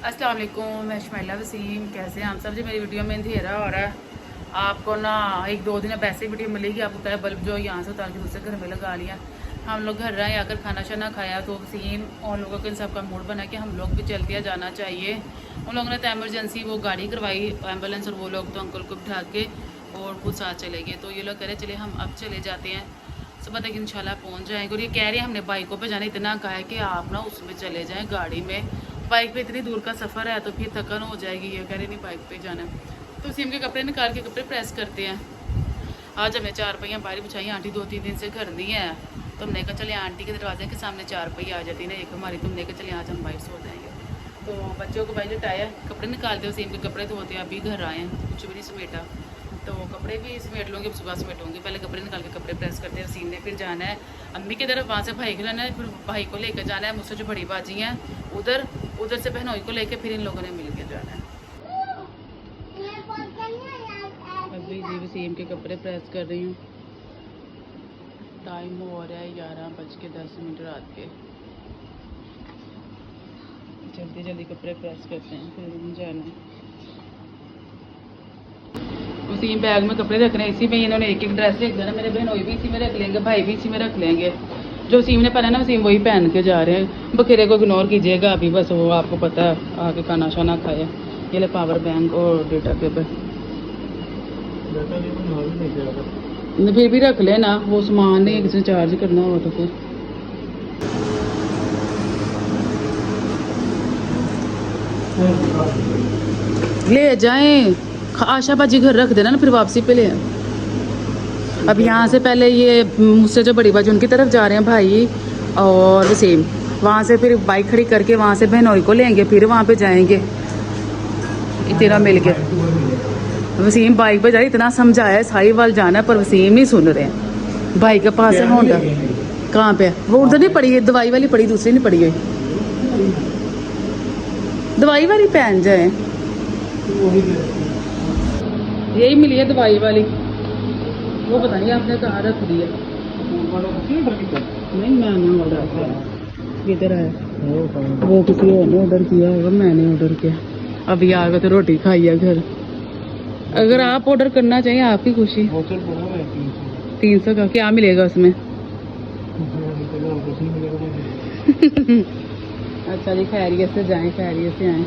अस्सलाम वालेकुम, मैं शमाइला वसीम। कैसे हैं आप सब? जी मेरी वीडियो में अंधेरा हो रहा है। आपको ना एक दो दिन वैसे ही वीडियो मिलेगी। आपको क्या बल्ब जो यहाँ से उतार के दूसरे घर में लगा लिया। हम लोग घर रहे आकर खाना शाना खाया तो वसीम और लोगों के सबका मूड बना कि हम लोग भी चलते जाना चाहिए। उन लोगों ने तो एमरजेंसी वो गाड़ी करवाई एम्बुलेंस, और वो लोग तो अंकल को बिठा के और खुद साथ चले गए। तो ये लोग कह रहे चले हम अब चले जाते हैं, सुबह तक इंशाल्लाह पहुंच जाएंगे। और ये कह रहे हैं हमने बाइकों पे जाना, इतना कहा है कि आप ना उसमें चले जाएं गाड़ी में। बाइक पे इतनी दूर का सफ़र है तो फिर थकन हो जाएगी। ये कह रहे नहीं बाइक पे जाना है। तो सिम के कपड़े निकाल के कपड़े प्रेस करते हैं। आज हमने 4 पहिया बाहर बिछाई, आंटी 2-3 दिन से घर नहीं है। तो हमने कहा चले आंटी के दरवाजे के सामने 4 पहिया आ जाती ना एक हमारी, तुमने कहा चले आज हम बाइक सो जाएंगे। तो बच्चों को भाई लटाया, कपड़े निकालते हो, सिम के कपड़े धोते हैं। अभी घर आए हैं, कुछ भी नहीं समेटा। तो कपड़े भी समेट लूँगी, सुबह समेटूँगी। पहले कपड़े निकाल के कपड़े प्रेस करते हैं। सीन ने फिर जाना है अम्मी की तरफ, वहाँ से भाई को लाना है, फिर भाई को लेकर जाना है। मुझसे जो बड़ी बाजी हैं उधर, उधर से बहनोई को लेकर फिर इन लोगों ने मिल के जाना है। अभी जी वसीम के कपड़े प्रेस कर रही हूँ। टाइम हो रहा है 11:10 रात के। जल्दी जल्दी कपड़े प्रेस करते हैं फिर जाना है। उसी बैग में कपड़े रख रहे हैं, इसी में इन्होंने एक एक ड्रेस रख देना। मेरे बहनोई भी इसी में रख लेंगे, भाई भी इसी में रख लेंगे। जो वसीम ने पहना ना वसीम वही पहन के जा रहे हैं। बखेरे को इग्नोर कीजिएगा अभी, बस वो आपको पता है आके खाना शाना खाए। ये ले पावर बैंक और डेटा केबल, फिर भी रख लेना, वो सामान नहीं किसी चार्ज करना हो तो फिर। ले जाएं, आशा बाजी घर रख देना ना, फिर वापसी पे ले आए। अब यहाँ से पहले ये मुझसे जो बड़ी बाजी उनकी तरफ जा रहे हैं भाई और वसीम, वहाँ से फिर बाइक खड़ी करके वहाँ से बहनोई को लेंगे, फिर वहाँ पे जाएंगे इतना मिल के। वसीम बाइक पे जा रही, इतना समझाया साहिवाल जाना है पर वसीम नहीं सुन रहे हैं। भाई के पास है होंडा, कहाँ पे वो उधर नहीं पड़ी है, दवाई वाली पड़ी, दूसरी नहीं पड़ी हुई। दवाई वाली पहन जाए, यही मिली है दवाई वाली, वो पता नहीं आपने कहाँ रख दी है। नहीं मैंने ऑर्डर किया, किधर है वो, किसी और ने ऑर्डर किया होगा, मैंने ऑर्डर किया। अभी आ गए तो रोटी खाई है घर। अगर आप ऑर्डर करना चाहिए आपकी खुशी। 300 का क्या मिलेगा उसमें? अच्छा जी, खैरियत से जाएं, खैरियत से आए।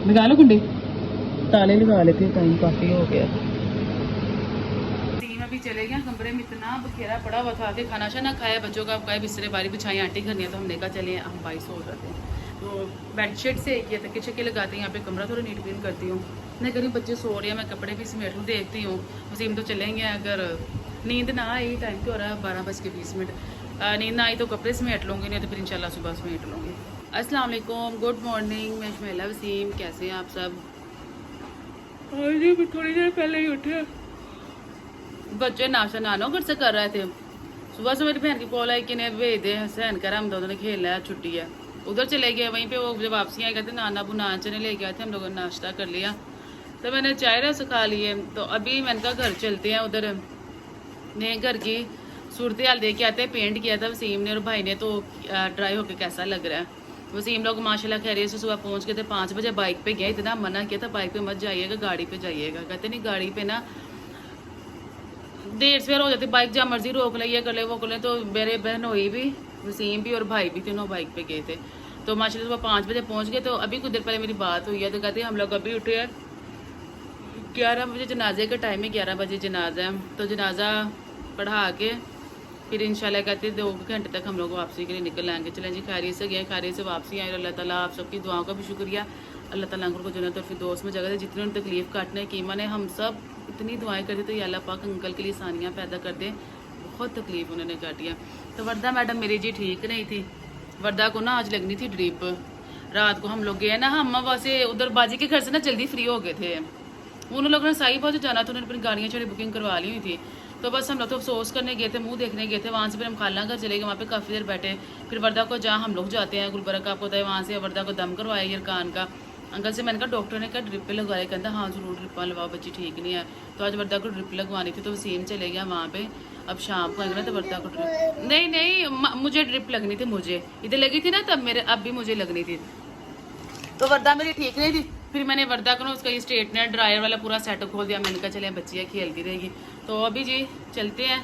लगा लो कुंडी, ताले लगा लेते, टाइम काफी हो गया। अभी चले गए कमरे में, इतना बखेरा पड़ा हुआ था। आके खाना शाना खाया, बच्चों का काय बिस्तरे बारी बिछाई, आंटी घर नहीं है तो हमने कहा चले हम भाई सो जाते हैं। तो बेडशीट से किया तक चक्के लगाती हैं, यहाँ पे कमरा थोड़ा नीट क्लीन करती हूँ। मैं करीब बच्चे सो रहे हैं, मैं कपड़े भी समेट लूँ, देखती हूँ। वसीम तो चलेंगे, अगर नींद ना आई, टाइम तो हो रहा है 12:20। नींद ना आई तो कपड़े समेट लूँगी, नहीं तो फिर इंशाल्लाह सुबह समेट लूँगी। अस्सलाम वालेकुम, गुड मॉर्निंग, मैं शमाइला वसीम। कैसे हैं आप सब? जी थोड़ी देर पहले ही उठे, बच्चे नाश्ता नानो घर से कर रहे थे। सुबह से मेरी बहन की कॉल आई कि ने भेज दे सहन कर, हम दोनों ने खेलना है, छुट्टी है। उधर चले गए, वहीं पे वो जब वापसी आए कहते नाना बुना चने ले गए थे, हम लोगों ने नाश्ता कर लिया। तो मैंने चाय रस खा लिए। तो अभी मैंने कहा घर चलते हैं, उधर ने घर की सूरत हाल देख के आते हैं। पेंट किया था वसीम ने और भाई ने, तो ड्राई होके कैसा लग रहा है। वसीम लोग माशाल्लाह खैरियत से सुबह पहुंच गए थे। 5 बजे बाइक पे गए, इतना मना किया था बाइक पे मत जाइएगा, गाड़ी पे जाइएगा। कहते नहीं गाड़ी पे ना देर सवेर हो जाती, बाइक जहाँ मर्जी रोक ले, ये कर ले वो कर ले। तो मेरे बहन हुई भी, वसीम भी और भाई भी, तीनों बाइक पे गए थे। तो माशाल्लाह सुबह 5 बजे पहुंच गए। तो अभी कुछ देर पहले मेरी बात हुई है, तो कहते हैं हम लोग अभी उठे हैं, 11 बजे जनाजे का टाइम है, 11 बजे जनाजा है। तो जनाजा पढ़ा के फिर इंशाल्लाह कहते 2 घंटे तक हम लोग वापसी के लिए निकल आएंगे। चलें जी, खैरियत से गए, खैरियत से वापसी आए। अल्लाह ताला आप सबकी दुआओं का भी शुक्रिया। अल्लाह ताला अंकल को जन्नत और फिरदौस में जगह दे। जितने उन्हें तकलीफ काटने की ईमान है, हम सब इतनी दुआएं करते तो ये अल्लाह पाक अंकल के लिए आसानियाँ पैदा कर दे। बहुत तकलीफ उन्होंने काटी है। तो वर्दा मैडम मेरी जी ठीक नहीं थी, वर्दा को ना आज लगनी थी ड्रिप। रात को हम लोग गए ना, हम वैसे उधर बाजी के घर से ना जल्दी फ्री हो गए थे। उन लोगों ने साई बाजू जाना था, उन्होंने अपनी गाड़ियाँ चढ़ी बुकिंग करवा ली हुई थी। तो बस हम लोग तो अफसोस करने गए थे, मुंह देखने गए थे। वहाँ से फिर हम खाला घर चले गए, वहाँ पे काफ़ी देर बैठे। फिर वर्दा को जहाँ हम लोग जाते हैं गुलबर्गा, आपको होता है, वहाँ से वर्दा को दम करवाया यरकान का। अंकल से मैंने कहा डॉक्टर ने कहा ड्रिप पे लगवाया, कहता हाँ ज़रूर ड्रिप लगवाओ, बच्ची ठीक नहीं है। तो आज वर्दा को ड्रिप लगवानी थी, तो वसीम चले गया वहाँ पे। अब शाम को आएगा ना तो वर्दा को ड्रिप, नहीं नहीं मुझे ड्रिप लगनी थी, मुझे इधर लगी थी ना तब मेरे, अब भी मुझे लगनी थी, तो वर्दा मेरी ठीक नहीं थी। फिर मैंने वर्दा को ना उसका ये स्ट्रेटनर ड्रायर वाला पूरा सेटअप खोल दिया। मैंने कहा चले बच्चियाँ खेलती रहेगी। तो अभी जी चलते हैं,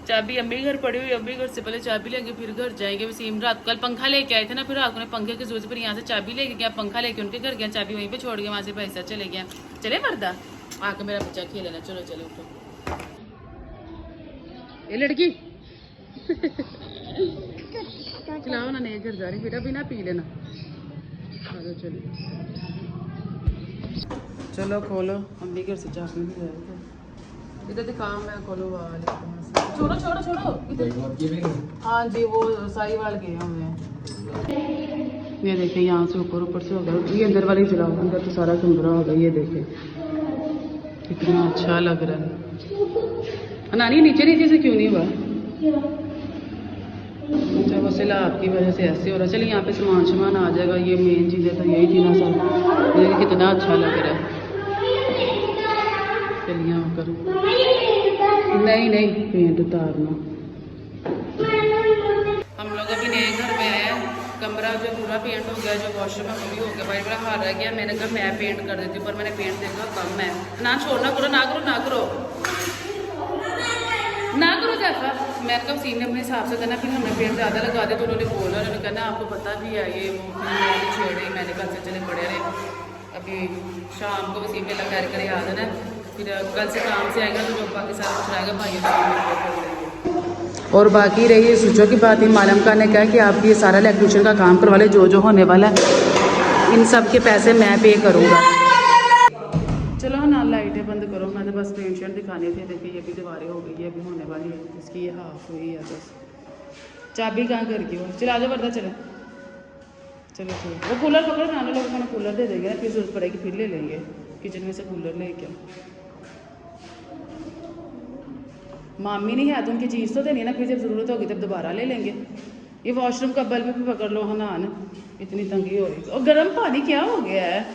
चाबी अम्मी घर पड़ी हुई, अम्मी घर से पहले चाबी लेंगे फिर घर जाएंगे। वसीम रात कल पंखा लेके आए थे ना, फिर रात को पंखे की जरूरत, फिर यहाँ से चाबी लेके गया, पंखा लेके उनके घर गया, चाबी वहीं पे छोड़ गया, वहाँ से भाई साहब चले गया। चले वर्दा आके मेरा बच्चा खेले ना, चलो चलो उठो ये लड़की चलाओ ना, नहीं घर जा रही बेटा, बिना पी लेना। चलो चलो चलो खोलो, अम्मी घर से चाबी भी आए थे, इधर दिखाओ, मैं खोलो वाले, छोड़ो छोड़ो छोड़ो इधर। हाँ जी वो साहिवाल गए हुए हैं। ये देखें यहाँ से ऊपर ऊपर से हो गया, ये अंदर वाली चलाओ, अंदर तो सारा कमरा होगा। ये देखें कितना अच्छा लग रहा है। नानी नीचे नीचे से क्यों नहीं हुआ? अच्छा वो सैलाब की वजह से ऐसे हो रहा है। चलिए यहाँ पे सामान आ जाएगा, ये मेन चीज़ है तो यही थी ना सर। देखिए कितना अच्छा लग रहा है। चलिए यहाँ कर, नहीं नहीं पेंट उतारना। हम लोग अभी नए घर में आए, कमरा जो पूरा पेंट हो गया, जो वॉशरूम है वो भी हो गया। भाई बड़ा हार रह गया, मैंने कहा मैं पेंट कर देती हूँ, पर मैंने पेंट देखा कम है। ना छोड़ना करो, ना करो ना करो ना करो जैसा। मैं कब सीन ने अपने हिसाब से करना, फिर हमने पेंट ज़्यादा लगा दिया तो उन्होंने बोला, उन्होंने कहना आपको पता भी है ये वो छेड़े। मैंने कहा चले पड़े रहे, अभी शाम को वसीम के लगा कर याद है ना, फिर कल से काम से आएगा तो जो बाकी सारा कुछ आएगा भाई। और बाकी रही ये सोचो की बात, ही मालूम का ने कहा कि आप ये सारा इलेक्ट्रिशियन का काम करवा ले, जो जो होने वाला है इन सब के पैसे मैं पे करूँगा। चलो ना लाइटें बंद करो, मैं तो बस पेंशन दिखाने थे। देखिए ये भी दीवारें हो गई है, अभी होने वाली है, इसकी ये हाफ हुई है बस। चाबी कहाँ कर की हो, चला जाओ वर्दा चलो चलो चलो। वो कूलर पकड़ो, नाना लोग मैंने कूलर दे देंगे ना, फिर जरूरत पड़ेगी फिर ले लेंगे, किचन में से कूलर लेके। मामी नहीं है तो उनकी चीज़ तो देनी ना, फिर जब ज़रूरत होगी तब दोबारा ले लेंगे। ये वॉशरूम का बल्ब भी पकड़ लो हनान, इतनी तंगी हो रही। और गर्म पानी क्या हो गया है?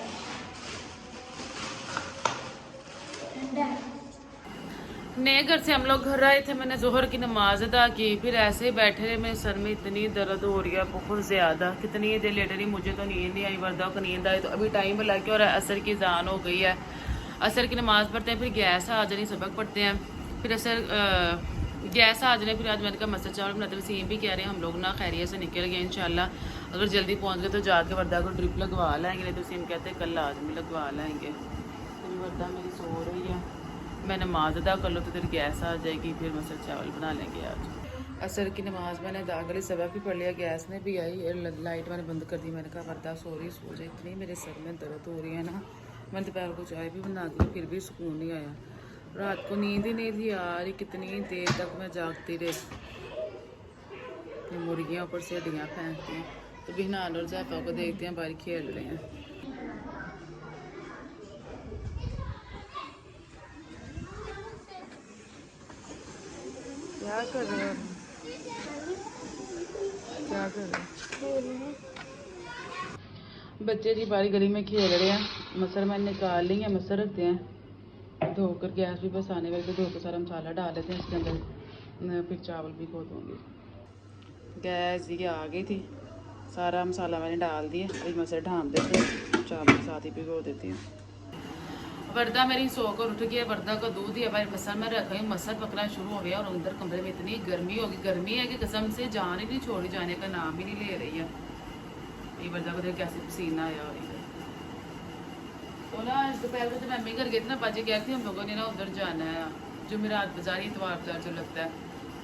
नए घर से हम लोग घर आए थे, मैंने जोहर की नमाज अदा की, फिर ऐसे ही बैठे रहे। मेरे सर में इतनी दर्द हो रही है बहुत ज़्यादा, कितनी देर लेटे रही, मुझे तो नींद नहीं आई, वर्दा को नींद आई। तो अभी टाइम लग गया और असर की जान हो गई है। असर की नमाज़ पढ़ते हैं, फिर गैस आ जानी, सबक पढ़ते हैं, फिर असर गैस आ जाने। फिर आज मैंने कहा मस्टर्ड चावल बनाते। वसीम भी कह रहे हैं हम लोग ना खैरियत से निकल गए इंशाल्लाह, अगर जल्दी पहुँच गए तो जाके वर्दा को ड्रिप लगवा लाएंगे, नहीं तो वसीम कहते हैं कल आज में लगवा लाएंगे। फिर वर्दा मेरी सो रही है, मैं नमाज अदा कर लो तो फिर गैस आ जाएगी, फिर मस्टर्ड चावल बना लेंगे आज। असर की नमाज़ मैंने अदा कर ली, सबक भी पढ़ लिया, गैस में भी आई, लाइट मैंने बंद कर दी। मैंने कहा वर्दा सो जाए, इतनी मेरे सर में दर्द हो रही है ना। मैंने दोपहर को चाय भी बना दी, फिर भी सुकून नहीं आया, रात को नींद ही नहीं थी यार, कितनी देर तक मैं जागती रही। मुर्गियाँ ऊपर से हड्डियाँ फेंकती हैं। तो बिहनान और ज़ैफ़ा को देखते हैं बाहर खेल रहे हैं। क्या कर रहे हो? क्या कर रहे हो? बच्चे जी बारी गली में खेल रहे हैं। मसर मैंने निकाल ली है, मसर रखते हैं धोकर, गैस भी बस आने वाली, तो धोकर सारा मसाला डाल देते हैं इसके अंदर, फिर चावल भी धो दूँगी। गैस ये आ गई थी, सारा मसाला मैंने डाल दिया, अभी मसर ढाँप देते हैं, चावल साथ ही भिगो देती हूँ। वर्दा मेरी सो कर उठ गया, वर्दा का दूध दिया भाई मसर में रखा हूँ, मसर पकना शुरू हो गया और अंदर कमरे में इतनी गर्मी होगी, गर्मी है कि कसम से जान ही नहीं छोड़ी, जाने का नाम ही नहीं ले रही है। ये वर्दा को देख कैसे पसीना आया हो रही है। तो ना दोपहर को जब मम्मी घर गई थी ना, बाजी कहती हम लोगों ने ना उधर जाना है, जुमेरात बाजार, इतवार जो लगता है।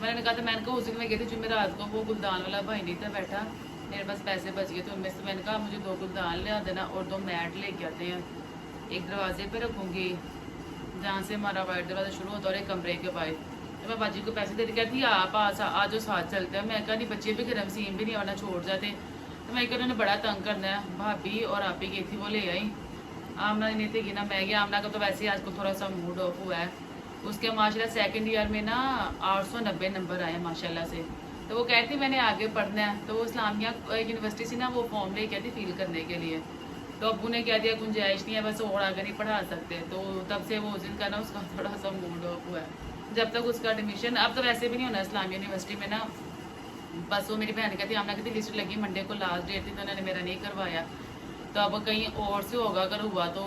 मैंने कहा था, मैंने कहा उस दिन मैं गई थी जुमेरात को, वो गुलदान वाला भाई नहीं था बैठा, मेरे पास पैसे बच गए, तो उनमें से मैंने कहा मुझे 2 गुलदान ले देना और 2 मैट लेके आते हैं, एक दरवाजे पे रखूँगी जहाँ से हमारा वाइट दरवाज़ा शुरू होता है और एक कमरे के बाहर। तो मैं बाजी को पैसे देती, कहती आप आज साथ चलते हैं। मैं कहा नहीं बच्चे भी घर सीम भी नहीं आना छोड़ जाते। तो मैं कहा उन्होंने बड़ा तंग करना है, भाभी और आप ही गई थी वो ले आई, आमना नहीं थी कि ना मैं गया। आमना का तो वैसे ही आज को थोड़ा सा मूड ऑफ हुआ है, उसके माशाल्लाह सेकंड ईयर में ना 890 नंबर आए माशाल्लाह से। तो वो कहती मैंने आगे पढ़ना है, तो वो इस्लामिया यूनिवर्सिटी से ना वो फॉर्म ले कहती फील करने के लिए। तो अबू ने कह दिया गुंजाइश नहीं है, बस और आगे नहीं पढ़ा सकते। तो तब से वो उस दिन का ना उसका थोड़ा सा मूड ऑफ हुआ है। जब तक उसका एडमिशन, अब तो वैसे भी नहीं होना इस्लामिया यूनिवर्सिटी में ना, बस वो मेरी बहन कहती आमना कहती लिस्ट लगी मंडे को लास्ट डेट थी तो उन्होंने मेरा नहीं करवाया, तो अब कहीं और से होगा, अगर हुआ तो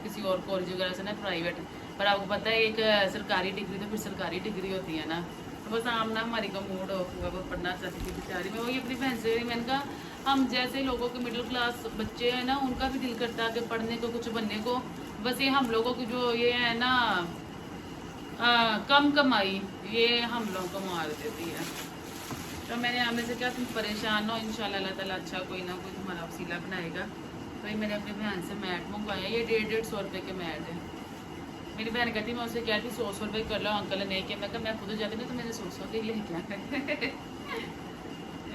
किसी और कॉलेज वगैरह से ना प्राइवेट। पर आपको पता है एक सरकारी डिग्री तो फिर सरकारी डिग्री होती है ना, तो बस आमना हमारी का मूड ऑफ हुआ, वो पढ़ना चाहती थी बेचारी। मैं वही अपनी बहन से मैंने कहा हम जैसे लोगों के मिडिल क्लास बच्चे हैं ना, उनका भी दिल करता है कि पढ़ने को कुछ बनने को, बस ये हम लोगों की जो ये है ना कम कमाई, ये हम लोगों को मार देती है। तो मैंने आमने से क्या तुम परेशान हो, इंशाल्लाह अल्लाह ताला अच्छा कोई ना कोई तुम्हारा वसीला बनाएगा। तो ये मैंने अपनी बहन से मैट मंगवाया, ये 150-150 रुपये के मैट है। मेरी बहन कहती मैं उससे कहती 100 रुपये कर लो, अंकल ने नहीं किया। मैं कहा मैं खुद जाती ना तो मैंने 100 के लिए क्या कर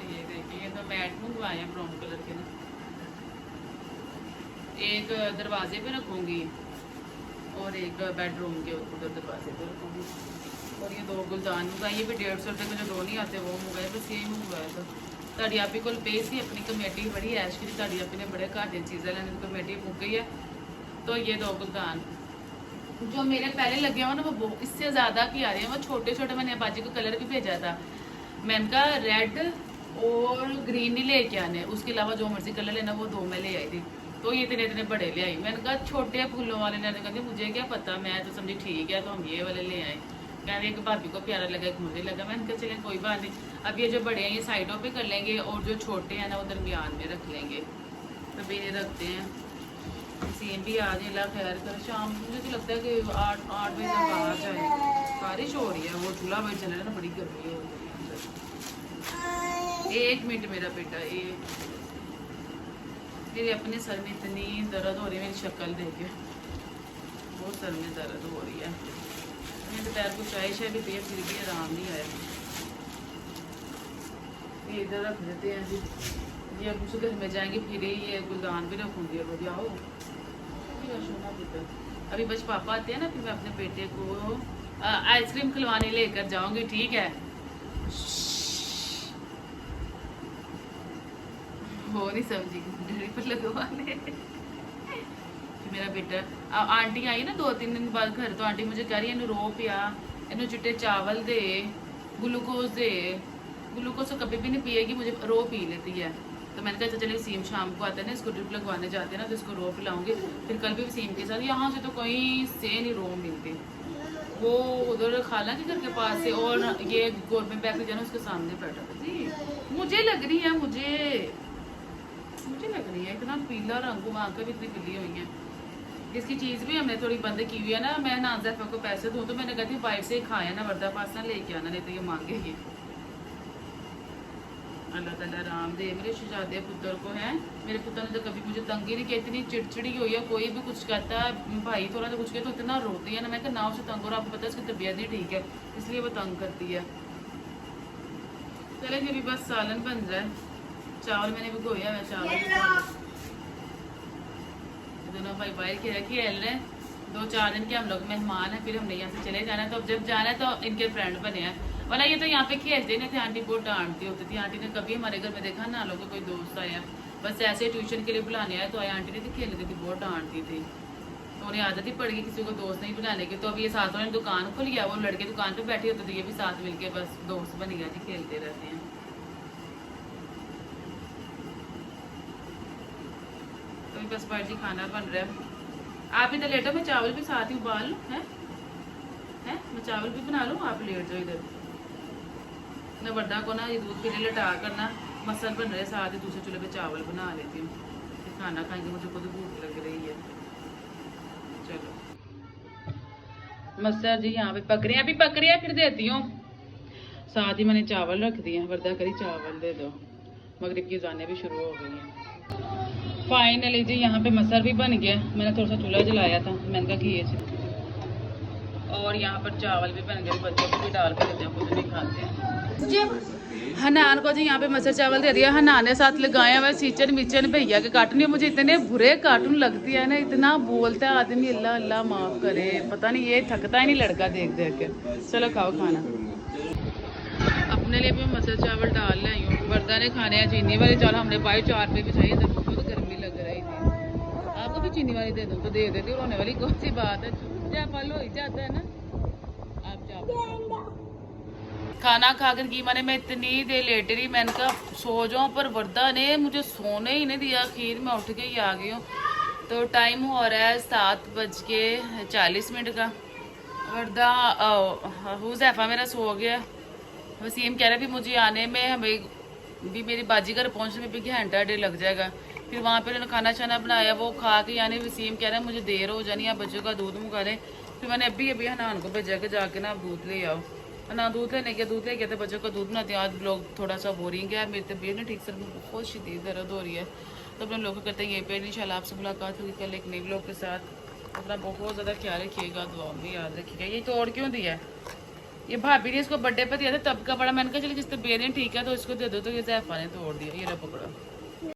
ये देखिए तो मैट मंगवाए हैं ब्राउन कलर के ना, एक दरवाजे पे रखूँगी और एक बेडरूम के उधर दरवाजे पे रखूँगी। और ये 2 गुलदान मंगाए, ये भी 150 रुपये के जो 2 नहीं आते वो मंगाए, बस ये मंगवाया था। ताड़ी आपी को पे सी अपनी कमेटी बड़ी ऐश की, ताड़ी आपी ने बड़े घर दी चीज़ें लेने की कमेटी मुक गई है। तो ये 2 गुलदान जो मेरे पहले लगे हुए ना वो इससे ज़्यादा की आ रही है, वो छोटे छोटे मैंने बाजी को कलर भी भेजा था, मैंने कहा रेड और ग्रीन ही लेके आने, उसके अलावा जो मर्जी कलर लेना वो 2 में ले आई थी। तो ये इतने इतने बड़े ले आई, मैंने कहा छोटे फूलों वाले लेने, कहते मुझे क्या पता, मैं तो समझी ठीक है तो हम ये वाले ले आए। कहने एक भाभी को प्यारा लगा, एक मुझे लगा, मैंने कहा चले कोई बात नहीं, अब ये जो बड़े हैं ये साइडों पे कर लेंगे और जो छोटे हैं ना वो दरमियान में रख लेंगे। तो ये रखते हैं, सीम भी आ जाए, खैर कर शाम, मुझे तो लगता है कि 8 बजे तक आ जाए। बारिश हो रही है, वो चूल्हा भाई चल रहा है ना, बड़ी गर्मी हो रही है। 1 मिनट मेरा बेटा, मेरे अपने सर में इतनी दर्द हो रही है, मेरी शक्ल देख के बहुत सर में दर्द हो रही है। मैंने दोपहर को चाय शाय भी पिया, फिर भी आराम नहीं आया। ये इधर रख देते हैं जी, ये अब उस घर में जाएंगे फिर ये गुलदान भी रखूँगी। अब जाओ अभी बस पापा आते हैं ना, फिर मैं अपने बेटे को आइसक्रीम खिलवाने लेकर जाऊंगी, ठीक है? हो नहीं समझी डरी पर लगवाने मेरा बेटा आंटी आई ना 2-3 दिन बाद घर, तो आंटी मुझे कह रही है रो पिया, इन चिट्टे चावल दे, ग्लूकोज दे। ग्लूकोज तो कभी भी नहीं पिएगी, मुझे रो पी लेती है। तो मैंने कहा चलिए सीम शाम को आता है ना, इसको ड्रिप लगवाने जाते हैं ना, तो इसको रो पिलाऊंगी। फिर कल भी सीम के साथ, यहाँ से तो कहीं से नहीं रो मिलती, वो उधर खाला के घर के पास से, और ये गवर्नमेंट बेकरी जाना उसके सामने बैठा था जी। मुझे लग रही है, मुझे लग रही है इतना पीला रंग, वहाँ का भी इतनी पीली हुई है। इसकी चीज़ भी हमने थोड़ी बंद की हुई है ना, मैं नाज़ा को पैसे दूँ तो मैंने कहती हूँ बाहर से खाया ना, वर्दा पास्ता लेके आना, नहीं तो ये मांगेगी। अल्लाह ताला राम दे मेरे शहजादे पुत्र को है। मेरे पुत्र ने तो कभी मुझे तंगी नहीं की, इतनी चिड़चिड़ी हुई है, कोई भी कुछ कहता है भाई थोड़ा तो कुछ कहता तो इतना रोती है ना, मैं ना उसे तंग, और आपको पता है उसकी तबीयत नहीं ठीक है इसलिए वो तंग करती है। चले जी अभी बस सालन बन रहा है, चावल मैंने भिगोया है, चावल दोनों भाई बाहर खेल रहे हैं। 2-4 दिन के हम लोग मेहमान हैं, फिर हमने यहाँ से चले जाना है, तो अब जब जाना है तो इनके फ्रेंड बने हैं, वरना ये तो यहाँ पे खेलते नहीं थे। आंटी बहुत डांटती होती थी, आंटी ने कभी हमारे घर में देखा ना लोगों कोई दोस्त आया, बस ऐसे ट्यूशन के लिए बुलाने आया तो आया, आंटी ने तो खेलती थी, बहुत डांटती थी, तो उन्हें आदत ही पड़ गई किसी को दोस्त नहीं बुलाने की। तो अब ये साथ उन्होंने दुकान खोल लिया, वो लड़के दुकान पर बैठे होते थे, ये भी साथ मिलके बस दोस्त बन गया जी, खेलते रहते हैं। तो बस बाजी खाना बन रहा है, आप इधर लेटो, मैं चावल भी साथ ही उबाल लूँ, है मैं चावल भी बना लूँ, आप लेट जाओ इधर। मैं वर्दा को ना ये दूध के लिए लटा करना मसल बन रहे, साथ ही दूसरे चूल्हे पे चावल बना लेती हूँ, फिर खाना खाएंगे, मुझे खुद भूख लग रही है। चलो मसल जी यहाँ पे पक रहे हैं, अभी पक रहे हैं, फिर देती हूँ। साथ ही मैंने चावल रख दिए, वर्दा करी चावल दे दो, मगरिब की अज़ानें भी शुरू हो गई हैं। फाइनली जी यहाँ पे मसर भी बन गया, मैंने थोड़ा सा चूल्हा जलाया था, मैंने कहा कि ये और यहाँ पर चावल भी बन गए, बच्चों को भी डाल के देते हैं, खुद भी खाते हैं। हनान को जी यहाँ पे मसर चावल दे दिया, हनान ने साथ लगाया हुआ सीचन मिचन भैया के कार्टून, मुझे इतने बुरे कार्टून लगती है ना, इतना बोलता है आदमी, अल्लाह अल्लाह माफ़ करे, पता नहीं ये थकता ही नहीं लड़का देख देख के। चलो खाओ खाना। अपने लिए भी मसर चावल डाल रही हूँ, वर्दा ने खाने हैं चीनी वाले चावल, हमने पाए 4 रुपये भी चाहिए, तब बहुत गर्मी लग रही थी। आपको भी चीनी वाली दे दूँ तो दे देती, रोने वाली कौन सी बात है, पल हो ही जाता है ना। आप खाना खाकर की मैंने मैं इतनी देर लेट रही, मैंने कहा सो जाऊं, पर वर्दा ने मुझे सोने ही नहीं दिया। आखिर मैं उठ के ही आ गई हूँ। तो टाइम हो रहा है 7:40 का। वर्दा हुज़ैफा मेरा सो गया। वसीम कह रहा है भी मुझे आने में हमें भी मेरी बाजी घर पहुंचने में भी घंटा डेढ़ लग जाएगा। फिर वहाँ पे उन्होंने खाना शाना बनाया, वो खा के यानी वसीम कह रहा है मुझे देर हो जानी, आप बच्चों का दूध मंगा लें। फिर मैंने अभी हनान को भेजा के जाके ना आप दूध ले आओ। ना दूध लेने गया, दूध ले गया तो बच्चों का दूध बनाते हैं। आज लोग थोड़ा सा बोरिंग है, मेरी तबीयत नहीं ठीक, सर में बहुत शदीद दर्द हो रही है। तो अपने लोग करते हैं यहीं पर। इंशाल्लाह आपसे मुलाकात होगी कल एक नए लोग के साथ। अपना बहुत ज़्यादा ख्याल रखिएगा, दुआ में याद रखिएगा। ये तोड़ क्यों दिया है? ये भाभी ने इसको बर्थडे पे दिया था तब का बड़ा। मैंने कहा चलिए जिस तबीयत नहीं ठीक है तो इसको दे दो, तो ये ज़ैफा ने तोड़ दिया। ये रहा पकड़ा।